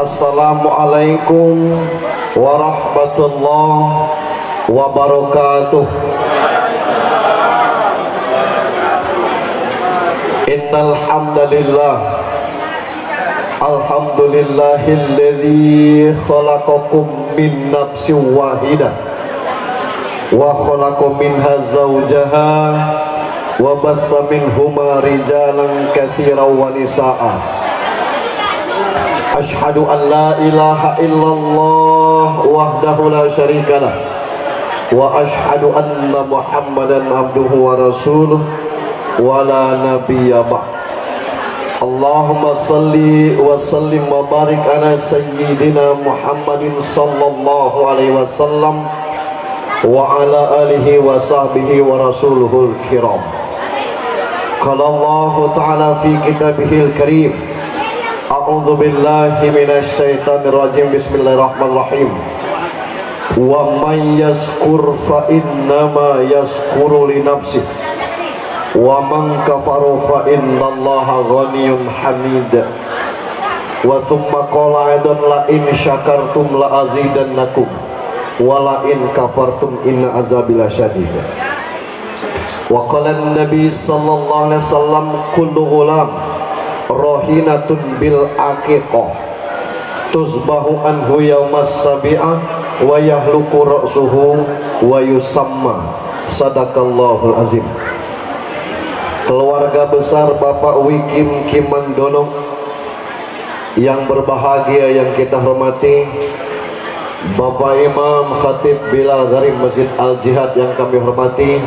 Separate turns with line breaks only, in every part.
Assalamualaikum warahmatullahi wabarakatuh. Innal hamdalillah, alhamdulillahilladzi khalaqakum min nafsin wahidah wa khalaqa minha zawjaha wa batha minhuma rijalan katsiran wa nisaa'a. Ashhadu an la ilaha illallah wahdahu la syarikalah wa ashhadu anna Muhammadan abduhu wa rasuluh wa la nabiyya ba'd. Allahumma salli wa sallim wa barik ala sayyidina Muhammadin sallallahu alaihi wasallam wa ala alihi wa sahbihi wa rasuluhul kiram. Qala Allah ta'ala fi kitabihil karim, a'udzu billahi minasy syaithanir rajim, bismillahirrahmanirrahim. Wa may yaskur fa innama yaskuru li nafsihi wa man kafara fa innallaha ghaniyyun hamid. Wa thumma qala aidan la in syakartum la azidannakum wa la in kafartum inna azabi lasyadid. Wa qala an-nabi sallallahu alaihi wasallam kullu ghulam rohinatun bil aqiqah tuzbahu anhu yaumas sabi'ah wa yahluku ra'suhu wa yusamma. Sadaqallahul azim. Keluarga besar Bapak Wikim Kimandono yang berbahagia, yang kita hormati, Bapak Imam Khatib Bilal Gharib Masjid Al-Jihad yang kami hormati,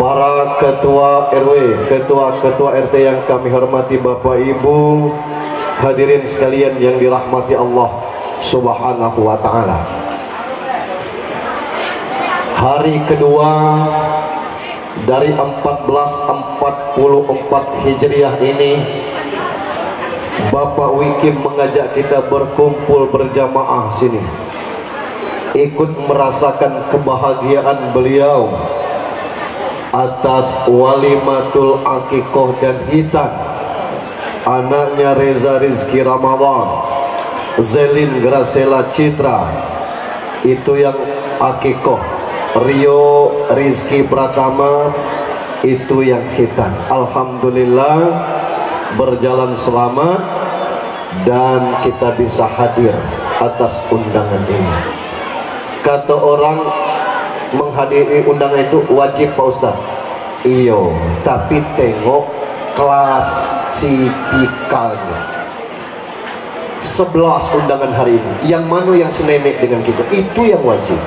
para ketua RW, ketua-ketua RT yang kami hormati, Bapak Ibu, hadirin sekalian yang dirahmati Allah Subhanahu wa ta'ala. Hari kedua dari 1444 Hijriah ini, Bapak Wikim mengajak kita berkumpul berjamaah sini, ikut merasakan kebahagiaan beliau atas walimatul akikoh dan hitan anaknya Reza Rizki Ramadan, Zelin Gracela Citra, itu yang akikoh. Rio Rizki Pratama, itu yang hitan. Alhamdulillah berjalan selamat dan kita bisa hadir atas undangan ini. Kata orang, menghadiri undangan itu wajib Pak Ustaz. Iyo, tapi tengok kelas tipikalnya. 11 undangan hari ini, yang mana yang senenek dengan kita, itu yang wajib.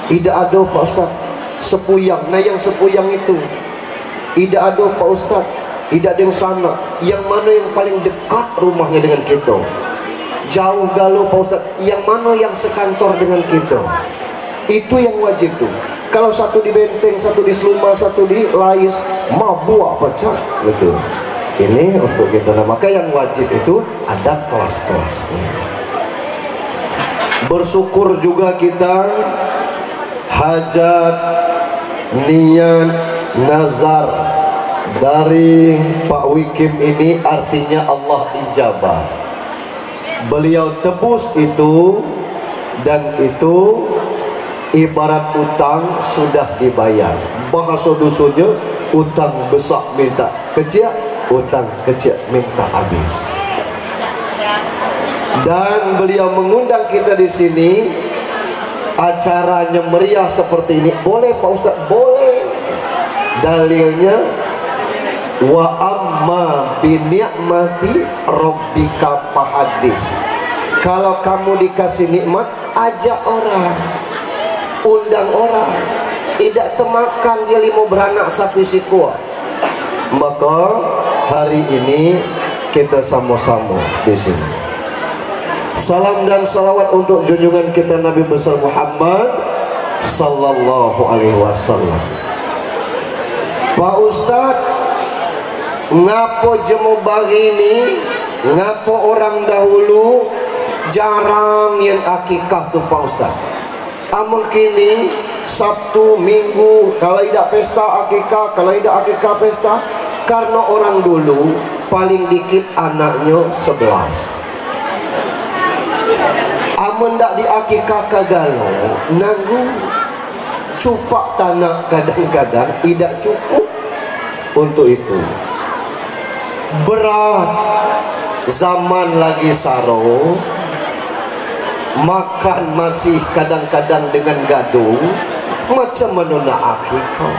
Tidak ada Pak Ustaz sepuyang. Nah yang sepuyang itu tidak ada Pak Ustaz, tidak ada yang sana. Yang mana yang paling dekat rumahnya dengan kita? Jauh galau Pak Ustaz. Yang mana yang sekantor dengan kita? Itu yang wajib tuh. Kalau satu di Benteng, satu di Seluma, satu di Lais, mabuk pecah gitu. Ini untuk kita. Nah, maka yang wajib itu ada kelas-kelasnya. Bersyukur juga kita, hajat, niat, nazar dari Pak Wikim ini artinya Allah ijabah. Beliau tebus itu, dan itu ibarat utang sudah dibayar. Bahasa dusunnya, utang besar minta kecil, utang kecil minta habis. Dan beliau mengundang kita di sini. Acaranya meriah seperti ini, boleh Pak Ustaz? Boleh. Dalilnya, wa amma bi ni'mati rabbika fahadits. Kalau kamu dikasih nikmat, ajak orang, undang orang. Tidak temakan dia 5 beranak sapi sikua. Maka hari ini kita sama-sama di sini. Salam dan salawat untuk junjungan kita Nabi besar Muhammad sallallahu alaihi wasallam. Pak Ustaz, ngapo jemu begini, ngapo orang dahulu jarang yang akikah tuh Pak Ustaz. Amun kini Sabtu, Minggu, kalau tidak pesta akikah, kalau tidak akikah pesta. Karena orang dulu paling dikit anaknya 11. amun dak diakikah kagalo nanggung cupak tanah kadang-kadang tidak cukup untuk itu. Berat zaman lagi saro, makan masih kadang-kadang dengan gadung, macam mana nak akikah?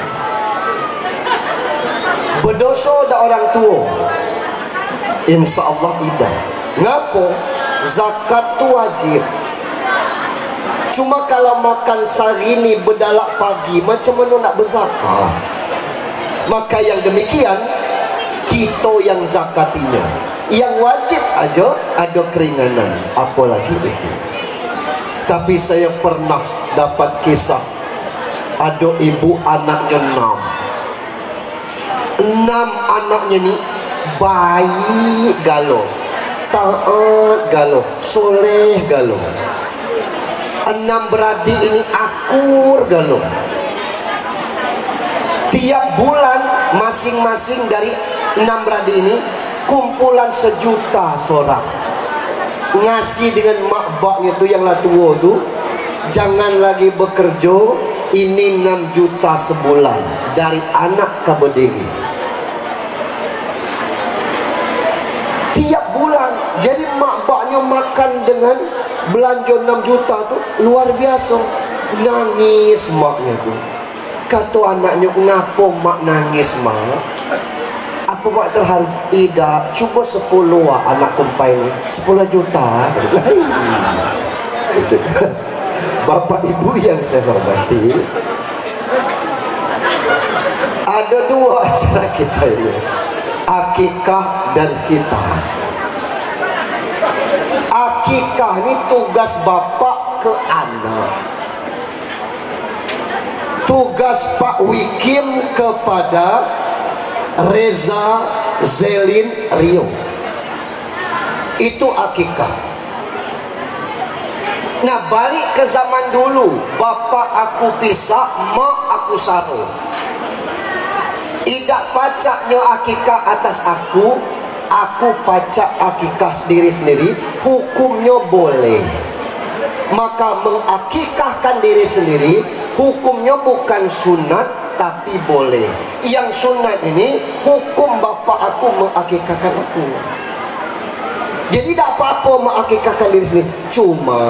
Berdosa dak orang tua, insya Allah tidak. Ngapo? Zakat tu wajib. Cuma kalau makan sehari ni berdalak pagi, macam mana nak berzakat? Maka yang demikian kita yang zakatinya. Yang wajib aja ada keringanan, apalagi itu. Tapi saya pernah dapat kisah ada ibu anaknya 6 anaknya ni baik galo, taat galo, soleh galo. 6 beradik ini akur galo. Tiap bulan masing-masing dari 6 beradik ini kumpulan 1 juta seorang, ngasih dengan mak baknya tu yang lah tua tu, jangan lagi bekerja, ini 6 juta sebulan dari anak ke berdiri tiap bulan. Jadi mak baknya makan dengan belanja 6 juta tu luar biasa. Nangis maknya tu. Kata anaknya, ngapo mak nangis mak? Apa mak terharu? Ida, cuba 10 anak kumpai ni 10 juta. Bapak ibu yang saya hormati, ada 2 acara kita ini, akikah dan khitan. Akikah ni tugas bapak ke anak, tugas Pak Wikim kepada Reza Zelin Rio. Itu akikah. Nah, balik ke zaman dulu, bapak aku pisah, mak aku saru. Tidak pacaknya akikah atas aku pacak akikah sendiri-sendiri, hukumnya boleh. Maka mengakikahkan diri sendiri, hukumnya bukan sunat tapi boleh. Yang sunat ini hukum bapak aku mengakikahkan aku. Jadi tak apa-apa mengakikahkan diri sendiri, cuma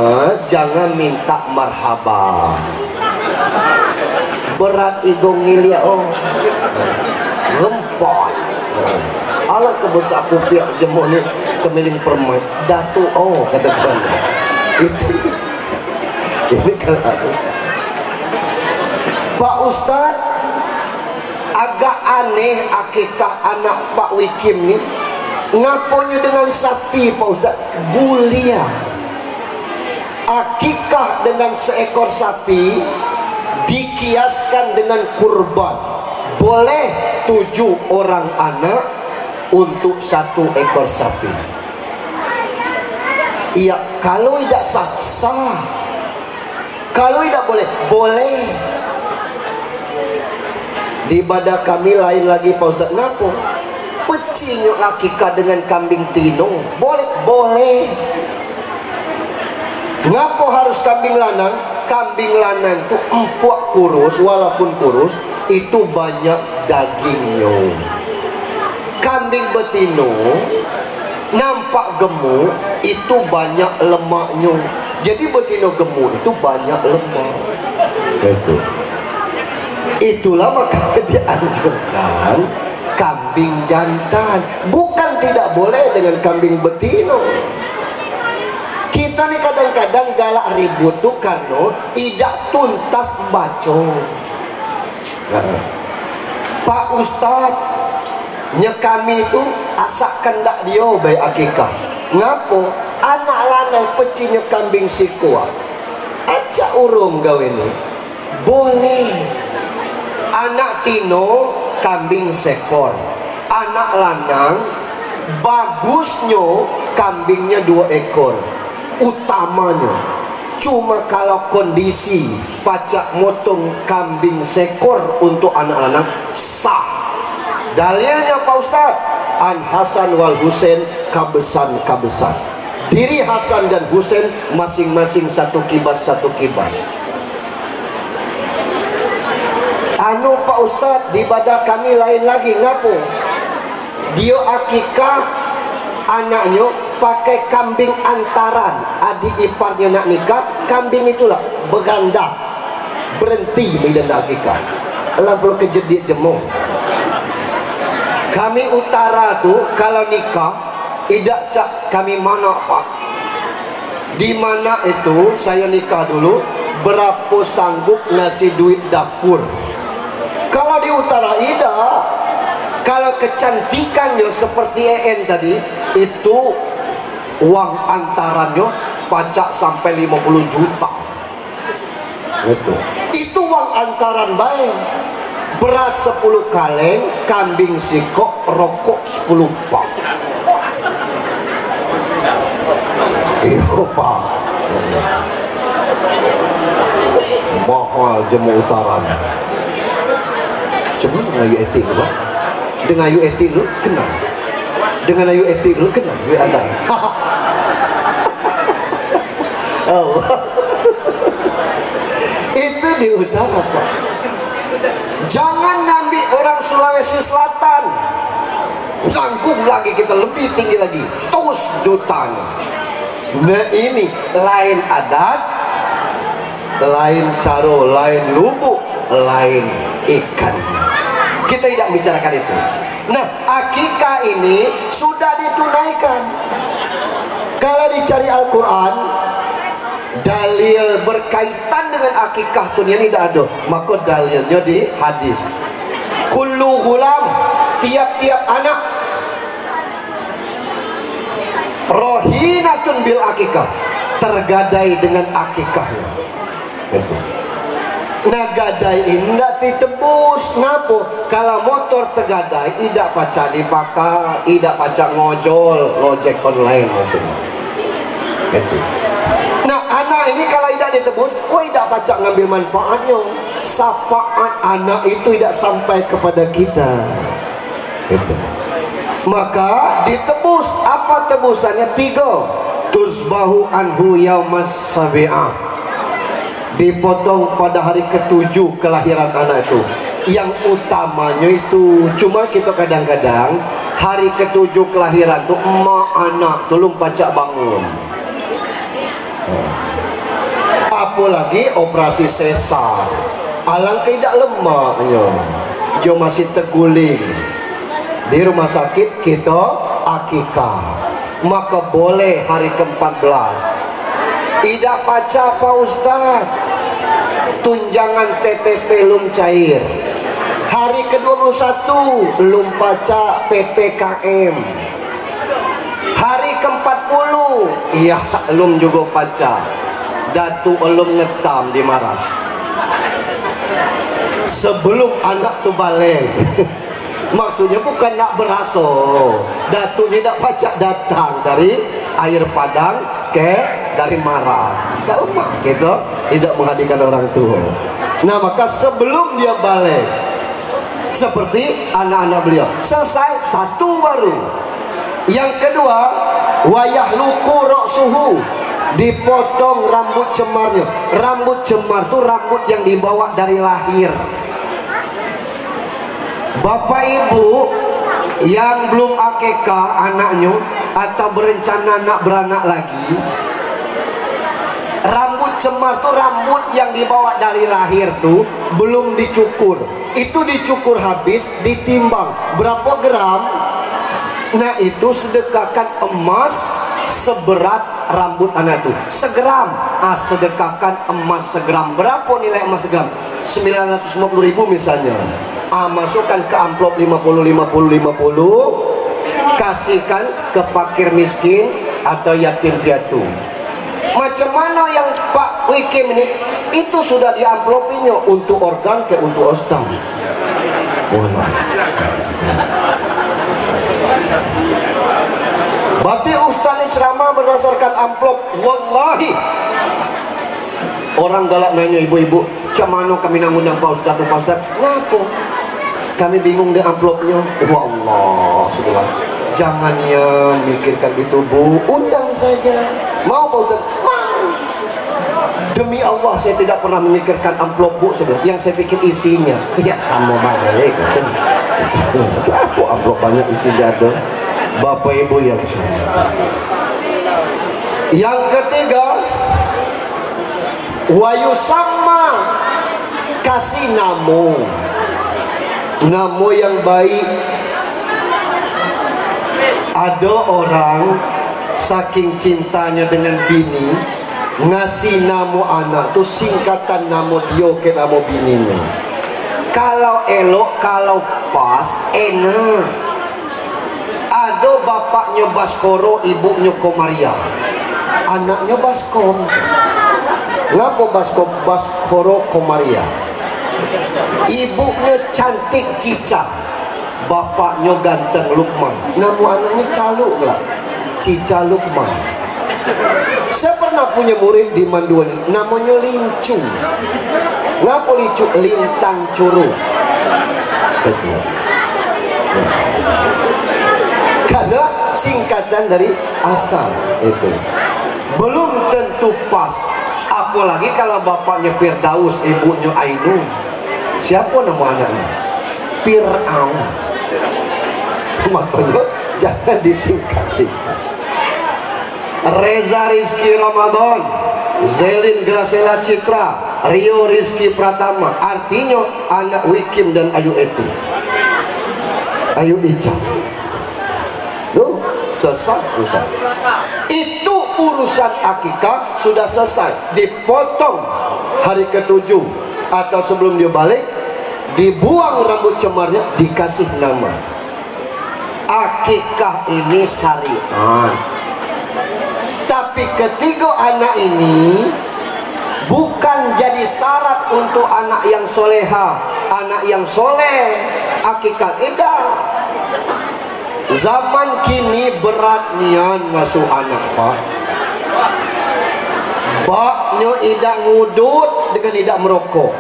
jangan minta marhaba. Berat ego ngilia rempot. Allah kebesar aku piak jemuk ni kemiling permai datu kata benda itu. Ini kalau aku Pak Ustaz, agak aneh akikah anak Pak Wikim ni. Ngaponya dengan sapi Pak Ustaz? Bulia. Akikah dengan seekor sapi dikiaskan dengan kurban. Boleh 7 orang anak untuk 1 ekor sapi. Iya, kalau tidak sah. Kalau tidak boleh, boleh. Di ibadah kami lain lagi Pak Ustaz. Ngapo? Pecinya akikah dengan kambing tino. Boleh. Ngapo harus kambing lanang? Kambing lanang itu empuk kurus, walaupun kurus itu banyak dagingnya. Kambing betino nampak gemuk itu banyak lemaknya. Jadi betino gemuk itu banyak lemak. Itulah maka dianjurkan kambing jantan. Bukan tidak boleh dengan kambing betino. Kita ni kadang-kadang galak ribut tu karena tidak tuntas baca. Pak Ustaz, kami itu asak kendak dia baik akikah. Ngapo? Anak lanang pecinya kambing sikua. Acak urung gawe ni. Boleh. Anak tino kambing sekor. Anak lanang bagusnya kambingnya 2 ekor. Utamanya. Cuma kalau kondisi pacak motong kambing sekor untuk anak lanang sah. Dalilnya Pak Ustaz, An Hasan wal Husain kabesan. Diri Hasan dan Husain masing-masing satu kibas. Anu Pak Ustadz, di badak kami lain lagi. Ngapu? Dia akikah anaknya pakai kambing antaran. Adik iparnya nak nikah, kambing itulah berganda, berhenti medan akikah. Alah perlu kejedik jemur. Kami utara tuh kalau nikah tidak cak kami mana Pak. Di mana itu saya nikah dulu, berapa sanggup ngasih duit dapur. Kalau di utara tidak. Kalau kecantikannya seperti EN tadi, itu uang antarannya pacak sampai 50 juta. Itu uang antaran baik. Beras 10 kaleng, kambing sikok, rokok 10 pak. Iya Pak. Mahal jemu utaran. Coba dengan etik Pak. Dengan ayu etik lu kenal. Dengan ayu etik lu kenal. Duit antaran. Oh. Itu di utara Pak. Jangan ngambil orang Sulawesi Selatan. Nanggung lagi kita lebih tinggi lagi. Tos jutaan. Nah ini lain adat, lain caro, lain lubuk, lain ikan. Kita tidak bicarakan itu. Nah akikah ini sudah ditunaikan. Kalau dicari Al-Quran, dalil berkaitan dengan akikah dunia ini tidak ada. Maka dalilnya di hadis. Kullu ghulam, tiap-tiap anak rohinatun bil akikah, tergadai dengan akikahnya. Nah gadai ini tidak ditebus. Ngapo? Kalau motor tergadai tidak pacak dipakai, tidak pacak ngojol, ngojek online maksudnya. Nah anak ini kalau tidak ditebus, tidak pacak ngambil manfaatnya. Syafaat anak itu tidak sampai kepada kita. Maka ditebus. Apa tebusannya? 3. Tuzbahu anhu yaumas sabi'ah, dipotong pada hari ke-7 kelahiran anak itu. Yang utamanya itu, cuma kita kadang-kadang hari ke-7 kelahiran tuh emak anak tolong pacak bangun. Apalagi operasi sesar, alangkah tidak lemaknya, dia masih terguling di rumah sakit. Kita akikah, maka boleh hari ke-14. Tidak paca Pak Ustaz, tunjangan TPP belum cair. Hari ke-21 belum paca PPKM. Hari ke-40 iya belum juga paca. Datu belum ngetam di Maras. Sebelum anak tu balik. Maksudnya bukan nak beraso, Datu tidak pacak datang dari air Padang dari Maras. Tidak lemah gitu, tidak menghadirkan orang tua. Nah maka sebelum dia balik, seperti anak-anak beliau, selesai satu baru. Yang kedua, wayah luku rok suhu, dipotong rambut cemarnya. Rambut cemar itu rambut yang dibawa dari lahir. Bapak ibu yang belum akikah anaknya atau berencana nak beranak lagi, rambut cemar tuh rambut yang dibawa dari lahir tuh belum dicukur. Itu dicukur habis, ditimbang berapa gram. Nah itu sedekahkan emas seberat rambut anak itu, segram. Sedekahkan emas segram. Berapa nilai emas segram? 950.000 misalnya. Masukkan ke amplop 50, kasihkan ke fakir miskin atau yatim piatu. Macam mana yang Pak Wikim ini? Itu sudah di amplopinya untuk organ ke untuk ostam. Berarti ustaz ini ceramah berdasarkan amplop. Wallahi orang galak nanya ibu-ibu, cak mana kami nak undang Pak Ustaz, Pak Ustaz? Ngaku kami bingung dengan amplopnya. Allah, sudah. Jangan ya mikirkan itu Bu. Undang bukan saja. Mau Pak Ustaz? Mau. Demi Allah saya tidak pernah memikirkan amplop Bu, yang saya pikir isinya. Ya sama baik. Apa amplop banyak isinya ada? Bapak Ibu yang saudara. Yang ketiga, wayu sama kasih namo yang baik. Ada orang saking cintanya dengan bini ngasih namo anak tuh singkatan namo dia ke namo bininya. Kalau elok, kalau pas, enak. Ada bapaknya Baskoro, ibunya Komaria, anaknya Baskom. Ngapa Baskoro Komaria? Ibunya cantik Cica, bapaknya ganteng Lukman. Nama anaknya Caluk lah, Cica Lukman. Saya pernah punya murid di Manduan, namanya Lincu. Ngapa Lincu? Lintang Curug. Karena singkatan dari asal itu. Belum tentu pas. Apalagi kalau bapaknya Firdaus, ibunya Ainun. Siapa nama anaknya? Fir'aun. Makanya jangan disingkat-singkat. Reza Rizky Ramadan, Zelin Gracela Citra, Rio Rizky Pratama. Artinya anak Wikim dan Ayu Eti, Ayu Ica. Duh, selesai urusan. Itu urusan akikah sudah selesai. Dipotong hari ke-7 atau sebelum dia balik, dibuang rambut cemarnya, dikasih nama. Akikah ini syariat. Tapi ketiga anak ini bukan jadi syarat untuk anak yang soleha, anak yang soleh. Akikah tidak. Zaman kini berat nian ngasuh anak Pak. Baknya tidak ngudut dengan tidak merokok.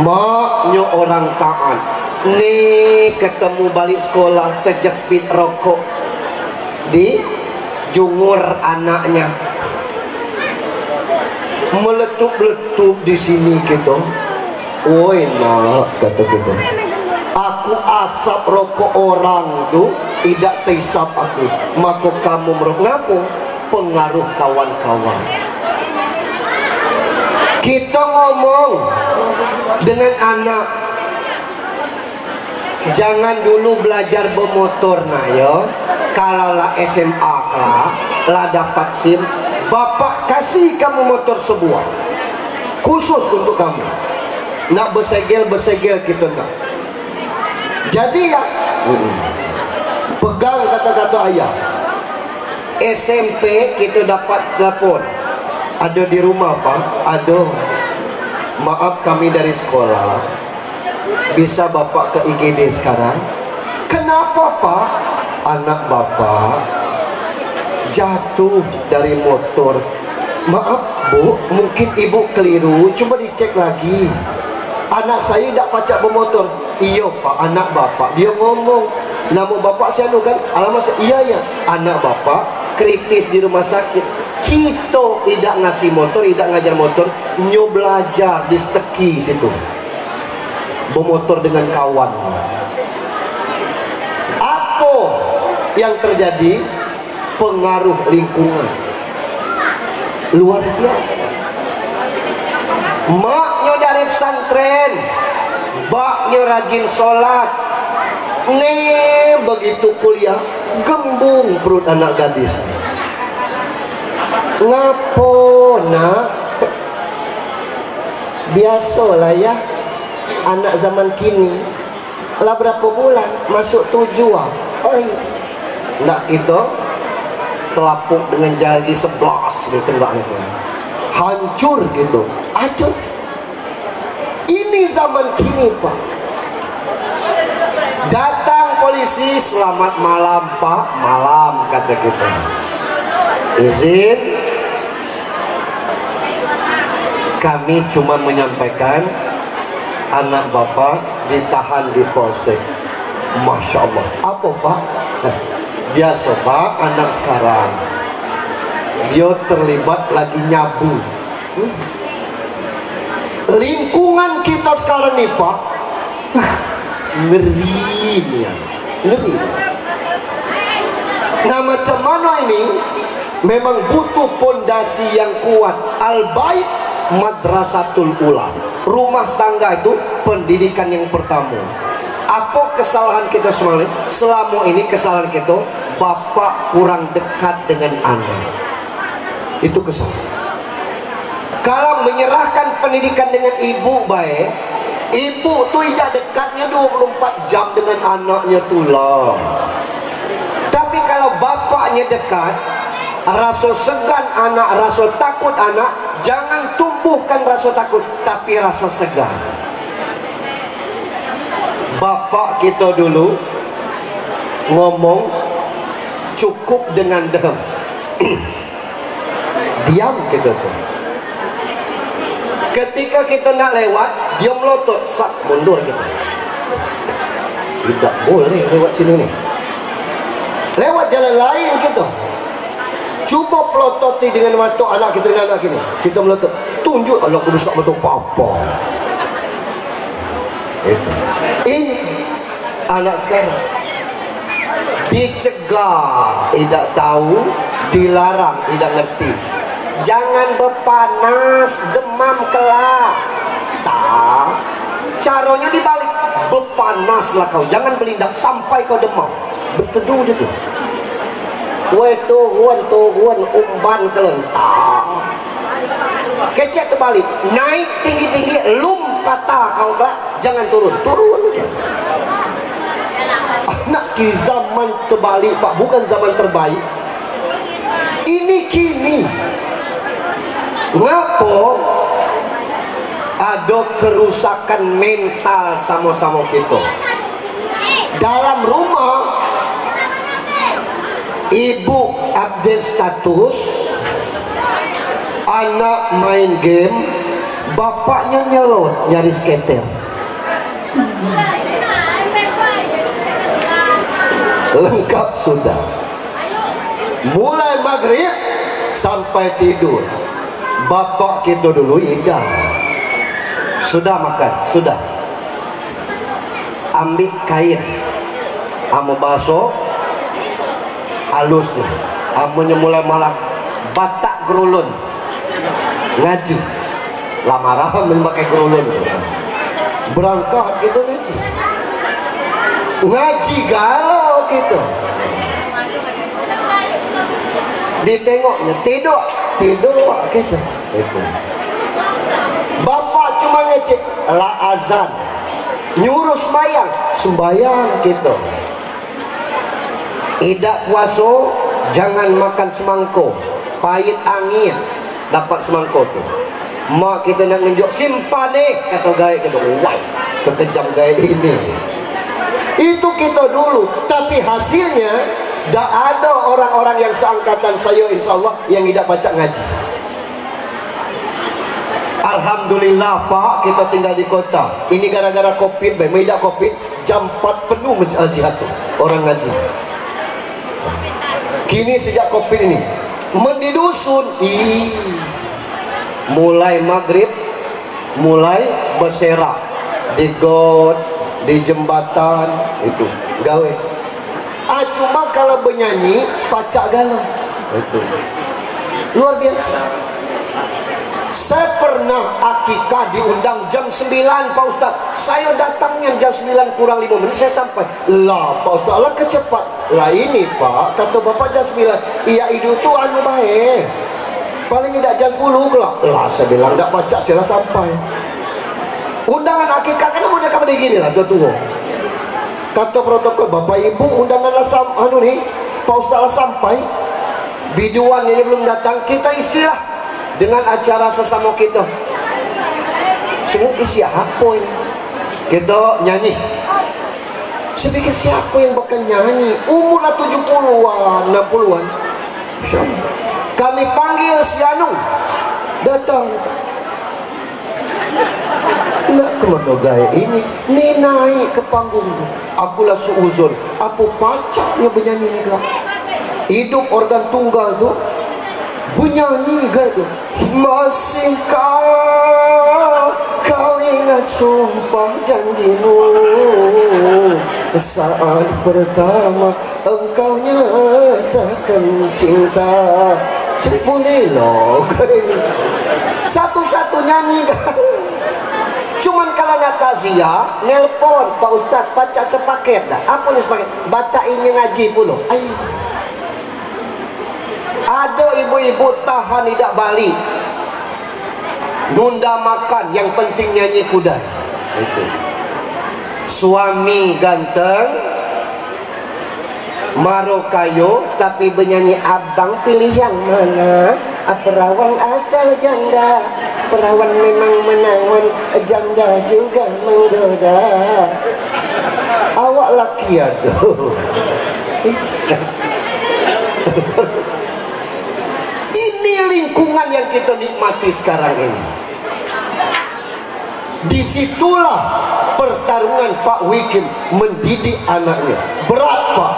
Maknya orang taat. Nih ketemu balik sekolah terjepit rokok di jungur anaknya, meletup-letup di sini gitu. Oi nak kata gitu. Aku asap rokok orang tuh tidak teisap aku, maka kamu merokok. Ngapo? Pengaruh kawan-kawan. Kita ngomong dengan anak, jangan dulu belajar bermotor nah yo. Kalau lah SMA lah dapat SIM, bapak kasih kamu motor sebuah khusus untuk kamu. Nak bersegel kita nak. Jadi ya pegang kata-kata ayah. SMP kita dapat telepon, ada di rumah Pak, ada, maaf kami dari sekolah, bisa bapak ke IGD sekarang? Kenapa Pak? Anak bapak jatuh dari motor. Maaf Bu, mungkin ibu keliru, coba dicek lagi. Anak saya tidak pacak bermotor. Iya Pak, anak bapak. Dia ngomong, nama bapak saya kan, alamat saya. Iya ya, anak bapak kritis di rumah sakit. Kita tidak ngasih motor, tidak ngajar motor, nyo belajar di steki situ, bermotor dengan kawan. Apa yang terjadi? Pengaruh lingkungan luar biasa. Maknya dari pesantren, baknya rajin sholat. Nih begitu kuliah, gembung perut anak gadis. Ngapo nak? Biasalah ya, anak zaman kini. Lah berapa bulan masuk 7 ah. Oi, nak itu telapuk dengan jari 11 di tengahnya, hancur gitu. Aduh, ini zaman kini Pak. Datang polisi, selamat malam Pak. Malam kata kita. Izin, kami cuma menyampaikan anak bapak ditahan di polsek. Masya Allah. Apa Pak? Biasa Pak, anak sekarang dia terlibat lagi nyabu. Lingkungan kita sekarang nih Pak, ngeri ya, ngeri. Nah macam mana ini? Memang butuh pondasi yang kuat. Al-Bait Madrasatul Ula, rumah tangga itu pendidikan yang pertama. Apa kesalahan kita selama ini? Kesalahan kita, bapak kurang dekat dengan anak. Itu kesalahan. Kalau menyerahkan pendidikan dengan ibu baik, ibu tuh tidak dekatnya 24 jam dengan anaknya tuh lah. Tapi kalau bapaknya dekat, rasa segan anak, rasa takut anak, jangan tumbuhkan rasa takut, tapi rasa segan. Bapak kita dulu ngomong cukup dengan diam. Diam kita tuh. Ketika kita nak lewat, dia melotot, sak mundur kita. Tidak boleh lewat sini nih. Lewat jalan lain kita. Coba pelototi dengan mata anak kita dengan anak ini. Kita melotot, tunjuk anak rusak mata papa. Ini anak sekarang dicegah, tidak tahu, dilarang, tidak ngerti. Jangan berpanas, demam kelak. Tak, caranya dibalik. Berpanaslah kau, jangan berlindap sampai kau demam. Berteduh je tu. Tuhan umban kelentak. Kecek terbalik, naik tinggi-tinggi, lum kata kau kelak, jangan turun. Anak di zaman terbalik Pak, bukan zaman terbaik. Ini kini. Ngapo ada kerusakan mental sama-sama kita. Dalam rumah, ibu update status, anak main game, bapaknya nyelot nyari skater. Lengkap sudah. Mulai maghrib sampai tidur, bapak kita dulu indah. Sudah makan, sudah. Ambil kain, amu baso, halus nih. Amunya mulai malam, batak gerulun, ngaji. Lamaran memakai gerulun. Berangkat itu ngaji. Ngaji galau gitu. Ditengoknya tidur gitu. Itu. Bapak cuma ngecek la azan, nyuruh sembayang gitu. Idak puasa jangan makan semangko, pahit angin dapat semangko tuh. Mak kita nak ngenjok simpan kata gaib kita. Wah, kekejam gaib ini. Itu kita dulu, tapi hasilnya tak ada orang-orang yang seangkatan saya insya Allah yang tidak baca ngaji. Alhamdulillah Pak, kita tinggal di kota. Ini gara-gara Covid, tidak Covid, jam 4 penuh masjid Al-Jihad tuh, orang ngaji. Kini sejak Covid ini, di dusun, mulai maghrib, mulai berserak di got, di jembatan itu gawe. Cuma kalau bernyanyi pacak galau itu luar biasa. Saya pernah akikah diundang jam 9 Pak Ustaz. Saya datangnya jam 9 kurang 5 menit saya sampai. Lah Pak Ustaz, lah kecepat. Lah ini Pak, kata Bapak jam 9. Iya itu tuh anu baik. Paling tidak jam 10 kelak. Lah saya bilang tidak baca saya sampai. Undangan akikah kan mau dekat begini lah tua. Kata protokol Bapak Ibu undangan anu nih Pak Ustaz sampai. Biduan ini belum datang, kita istilah dengan acara sesama kita. Semua isi apa ini? Kita nyanyi. Saya pikir siapa yang bakal nyanyi? Umurlah 70-an, 60-an. Kami panggil si Anu, datang. Nak Kemenogai ini ni naik ke panggung tu. Akulah suuzon. Apa pacaknya bernyanyi ni kelak. Hidup organ tunggal tu bernyanyi gak tu. Masihkah kau ingat sumpah janjimu saat pertama engkau nyatakan cinta. Boleh loh satu-satu nyanyi kan. Cuman kalau Natasha nelpon Pak Ustaz baca sepaket dah. Apa ni sepaket? Baca ini ngaji pula. Ayo. Ada ibu-ibu tahan tidak balik, nunda makan, yang penting nyanyi kuda. Itu. Suami ganteng, marokayo, tapi bernyanyi abang pilih yang mana? Perawan atau janda? Perawan memang menawan, janda juga menggoda. Awak laki aduh. Ini lingkungan yang kita nikmati sekarang ini. Disitulah pertarungan Pak Wikim mendidik anaknya. Berat Pak.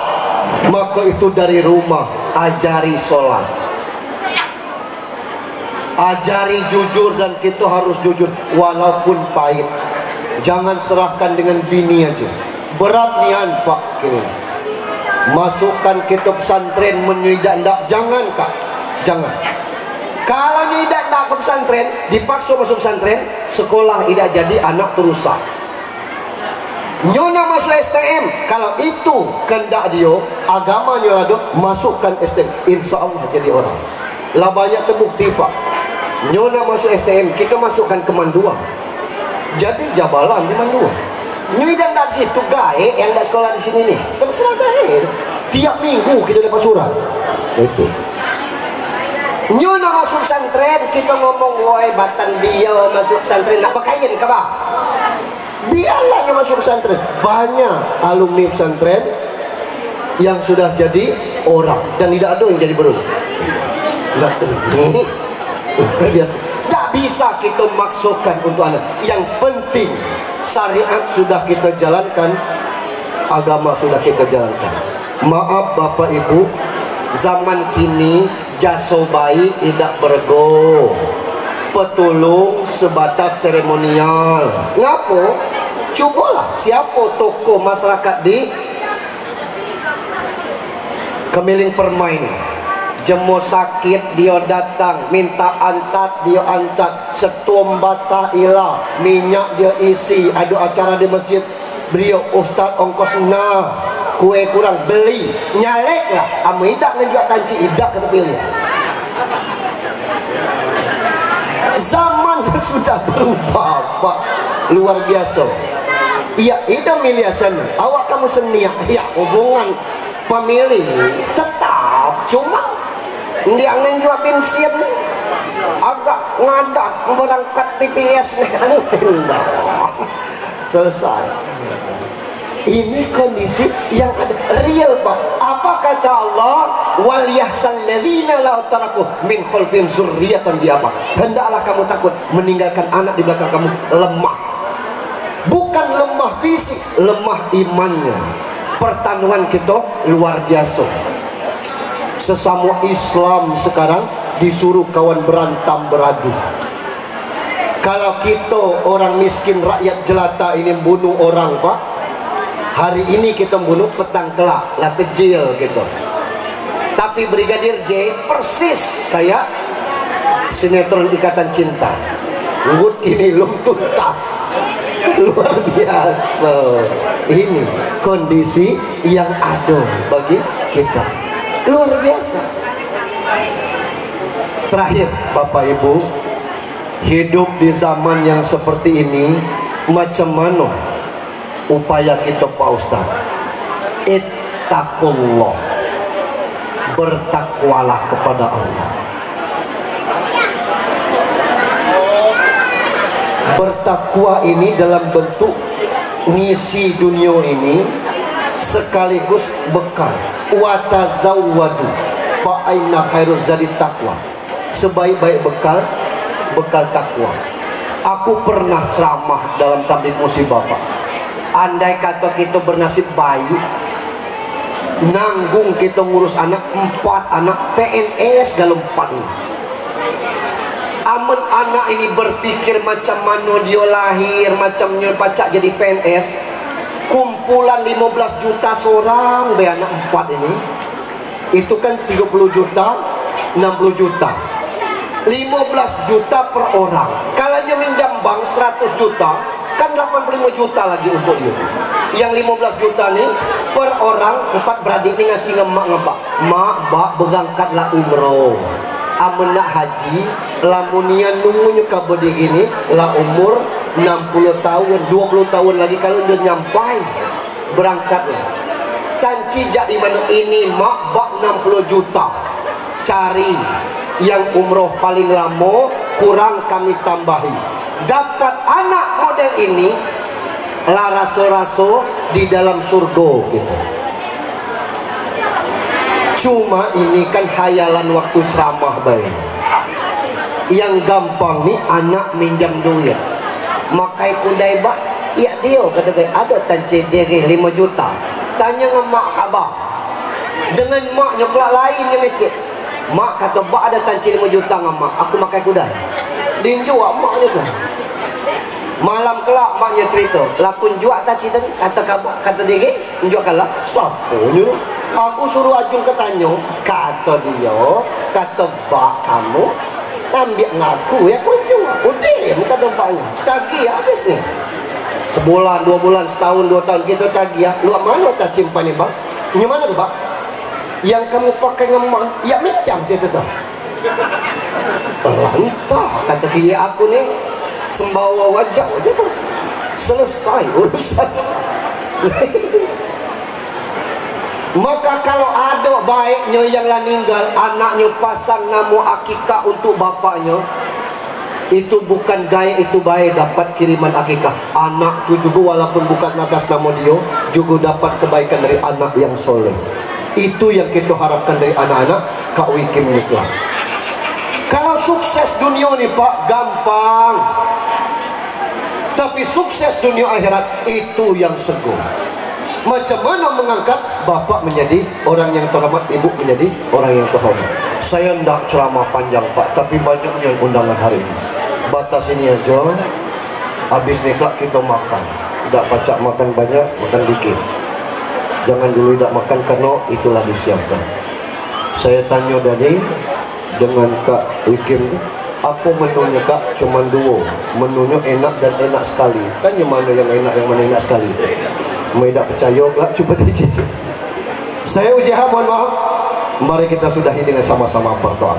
Maka itu dari rumah ajari sholat, ajari jujur, dan kita harus jujur walaupun pahit. Jangan serahkan dengan bini aja. Berat nian Pak kini. Masukkan kita pesantren menyuidak ndak, jangan Kak. Jangan. Kalau tidak nak ke pesantren, dipaksa masuk pesantren, sekolah tidak jadi, anak terusak. Nyona masuk STM, kalau itu kehendak dia, agamanya ada, masukkan STM, insya Allah jadi orang. Lah banyak terbukti Pak. Nyona masuk STM, kita masukkan ke Mandua, jadi jabalan di Mandua. Nyoi dan tak situ gae yang tak sekolah di sini nih, terserah gae. Tiap minggu kita dapat surat. Itu. Nyona masuk pesantren, kita ngomong, woi batan dia masuk pesantren, nak pakain ke bah? Biarlah yang masuk pesantren. Banyak alumni pesantren yang sudah jadi orang, dan tidak ada yang jadi berubah. Nah ini luar biasa. Tak bisa kita maksudkan untuk anak. Yang penting syariat sudah kita jalankan, agama sudah kita jalankan. Maaf Bapak Ibu, zaman kini jaso baik tidak bergo, petulung sebatas seremonial. Ngapo? Cobalah siapa tokoh masyarakat di Kemiling Permai ini. Jemo sakit dia datang, minta antat dia antat, setum bata ilah, minyak dia isi. Ada acara di masjid, beliau ustaz ongkos nah, kue kurang beli, nyalek lah. Amu idak ngejak tanci idak kata pilih. Zaman sudah berubah Pak, luar biasa. Iya, itu miliasan. Awak kamu seniak, ya hubungan pemilih tetap, cuma dia ngejual bensin agak ngadak berangkat TPS selesai. Ini kondisi yang ada real Pak. Apa kata Allah? Wal yahsal ladzina la taraku min khalfihim dzurriyyatan diapa. Hendaklah kamu takut meninggalkan anak di belakang kamu lemah. Bukan lemah fisik, lemah imannya. Pertarungan kita luar biasa. Sesama Islam sekarang disuruh kawan berantam beradu. Kalau kita orang miskin rakyat jelata ini bunuh orang Pak, hari ini kita bunuh, petang kelak lah kecil gitu. Tapi Brigadir J persis kayak sinetron Ikatan Cinta. Ngut kini lum tuntas. Luar biasa. Ini kondisi yang ada bagi kita. Luar biasa. Terakhir Bapak Ibu, hidup di zaman yang seperti ini, macam mana upaya kita Pak Ustaz? Ittaqullah, bertakwalah kepada Allah. Bertakwa ini dalam bentuk ngisi dunia ini sekaligus bekal. Wa tazawwadu fa inna khairuz zadi taqwa. Sebaik-baik bekal, bekal takwa.
Aku pernah ceramah dalam tablik musibah Pak. Andai kata kita bernasib baik, nanggung kita ngurus anak 4 anak PNS dalam 4 ini. Amun anak ini berpikir macam mana dia lahir, macamnya pacak jadi PNS, kumpulan 15 juta seorang be anak 4 ini, itu kan 30 juta, 60 juta, 15 juta per orang. Kalau dia minjam bank 100 juta, kan 85 juta lagi untuk dia. Yang 15 juta nih per orang, 4 beradik nih ngasih ngemak ngebak. Mak, bak berangkatlah umroh. Amun nak haji, lamunian nunggunya kabodi gini, lah umur 60 tahun, 20 tahun lagi kalau dia nyampai, berangkatlah. Tanci jadi mana ini mak bak 60 juta. Cari yang umroh paling lama, kurang kami tambahi. Dapat anak model ini lah raso-raso di dalam surga gitu. Cuma ini kan hayalan waktu ceramah baik. Yang gampang nih anak minjam duit, makai kudai bak, ya dia kata gue ada tanci diri 5 juta. Tanya dengan mak abah, dengan mak nyoklat lain yang ngecek. Mak kata bak ada tanci 5 juta dengan mak, aku makai kudai. Dinjuak mak juga. Malam kelak maknya cerita, lakun juak tak cerita kata diri, juak kalah. Siapa nyuruh? Aku suruh ajung ke tanyo, kata dia, kata bak kamu ambil ngaku ya kunjung. Udah, kata baknya. Tagih habis nih. Sebulan, 2 bulan, setahun, 2 tahun kita tagih ya. Lu mana tak simpan nih bang? Ini mana tuh bang? Yang kamu pakai ngemang, ya minjam dia tuh. Lantah, kata dia aku nih. Sembawa wajah aja tuh selesai urusan. Maka kalau ada baiknya yang lah ninggal, anaknya pasang nama akikah untuk bapaknya, itu bukan gaya, itu baik dapat kiriman akikah. Anak itu juga walaupun bukan atas nama dia, juga dapat kebaikan dari anak yang soleh. Itu yang kita harapkan dari anak-anak Kak Wikim Niklah. Kalau sukses dunia nih Pak gampang, tapi sukses dunia akhirat itu yang seguh. Macam mana mengangkat bapak menjadi orang yang terhormat, ibu menjadi orang yang terhormat. Saya tidak ceramah panjang Pak, tapi banyaknya undangan hari ini. Batas ini aja. Habis nikah kita makan. Tidak pacak makan banyak, makan dikit. Jangan dulu tidak makan karena itulah disiapkan. Saya tanya tadi dengan Kak Wikim, apa menunya Kak? Cuman 2. Menunya enak dan enak sekali. Tanya mana yang enak, yang mana enak sekali. Tidak percaya Kak, coba dicicip. Saya Ujiha, mohon maaf. Mari kita sudahi dengan sama-sama berdoa.